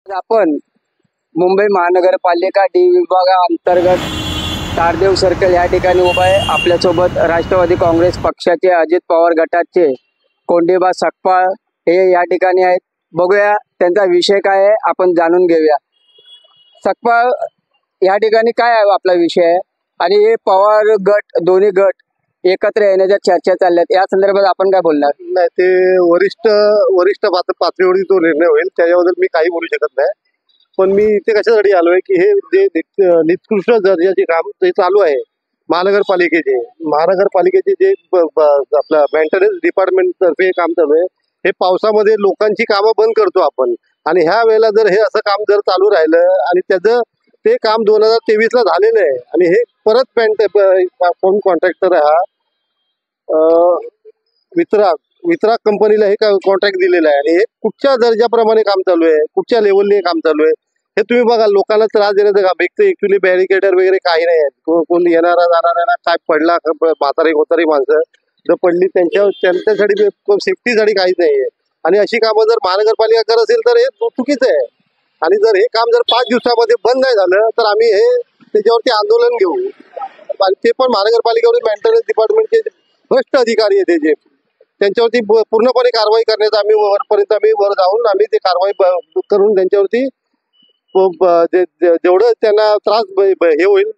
आपण मुंबई महानगरपालिका डी विभागाअंतर्गत तारदेव सर्कल या ठिकाणी उभा आहे। आपल्यासोबत राष्ट्रवादी काँग्रेस पक्षाचे अजित पवार गटाचे कोंडीबा सकपाळ हे या ठिकाणी आहेत। बघूया त्यांचा विषय काय आहे, आपण जाणून घेऊया। सकपाळ, या ठिकाणी काय आहे आपला विषय आणि हे पवार गट दोन्ही गट एकत्र येण्याच्या चर्चा चालल्यात, या संदर्भात आपण काय बोलणार? नाही, ते वरिष्ठ पातळीवरती जो निर्णय होईल त्याच्याबद्दल मी काही बोलू शकत नाही। पण मी इथे कशासाठी आलोय की हे जे निकृष्ट दर्जाचे काम ते चालू आहे महानगरपालिकेचे जे आपला मेंटेनन्स डिपार्टमेंट तर्फे काम चालू आहे, हे पावसामध्ये लोकांची कामं बंद करतो आपण। आणि ह्या वेळेला जर हे असं काम जर चालू राहिलं आणि त्याचं ते काम 2023ला झालेलं आहे आणि हे परत कोण कॉन्ट्रॅक्टर हा वितराग कंपनीला हे कॉन्ट्रॅक्ट दिलेलं आहे आणि हे कुठच्या दर्जाप्रमाणे काम चालू आहे, कुठच्या लेवलने काम चालू आहे हे तुम्ही बघा। लोकांना त्रास देण्याचं काम एक तर ऍक्च्युली बॅरिकेडर वगैरे काही नाही आहे। कोण येणारा जाणाऱ्यांना काय पडला, म्हातारी माणसं जर पडली त्यांच्यासाठी सेफ्टीसाठी काहीच नाही आहे। आणि अशी कामं जर महानगरपालिका करत असेल तर हे चुकीचं आहे। आणि जर हे काम जर 5 दिवसामध्ये बंद नाही झालं तर आम्ही हे त्याच्यावरती आंदोलन घेऊ। आणि ते पण महानगरपालिकेवरील मेंटेनन्स डिपार्टमेंटचे भ्रष्ट अधिकारी आहेत जे त्यांच्यावरती पूर्णपणे कारवाई करण्याचा आम्ही वर जाऊन आम्ही ते कारवाई करून त्यांच्यावरती जेवढं त्यांना त्रास हे होईल।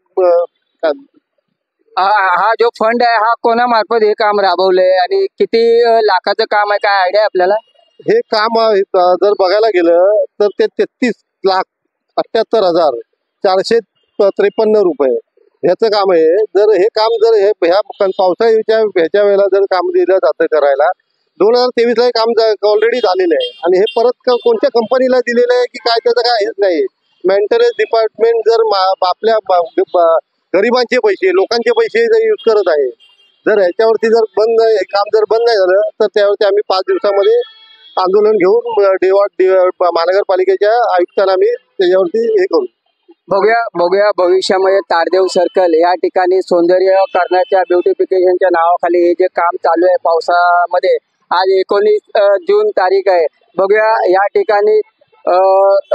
हा जो फंड आहे हा कोणामार्फत हे काम राबवलंय आणि किती लाखाचं काम आहे, काय आयडिया आपल्याला? हे काम जर बघायला गेलं तर ते 33,78,453 रुपये ह्याचं काम आहे। जर हे काम जर ह्या ह्याच्या वेळेला जर काम दिलं जातं करायला 2023ला हे काम ऑलरेडी झालेलं आहे आणि हे परत कोणत्या कंपनीला दिलेलं आहे की काय त्याचं काय हेच नाही। मेंटेनन्स डिपार्टमेंट जर आपल्या गरिबांचे पैसे लोकांचे पैसे जर यूज करत आहे, जर ह्याच्यावरती जर हे काम जर बंद नाही झालं तर त्यावरती आम्ही 5 दिवसामध्ये आंदोलन घेऊन महानगरपालिकेच्या आयुक्तांना आम्ही त्याच्यावरती हे करू। बघूया भविष्यामध्ये तारदेव सर्कल या ठिकाणी सौंदर्यीकरणाच्या ब्युटिफिकेशनच्या नावाखाली हे जे काम चालू आहे पावसामध्ये, आज 19 जून तारीख आहे। बघूया या ठिकाणी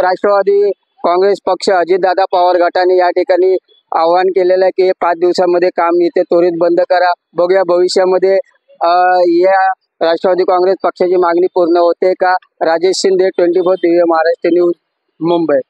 राष्ट्रवादी काँग्रेस पक्ष अजितदादा पवार गटाने या ठिकाणी आवाहन केलेलं आहे की 5 दिवसामध्ये काम इथे त्वरित बंद करा। बघूया भविष्यामध्ये या राष्ट्रवादी काँग्रेस पक्षाची मागणी पूर्ण होते का? राजेश शिंदे, 24 दिव्य महाराष्ट्र न्यूज, मुंबई।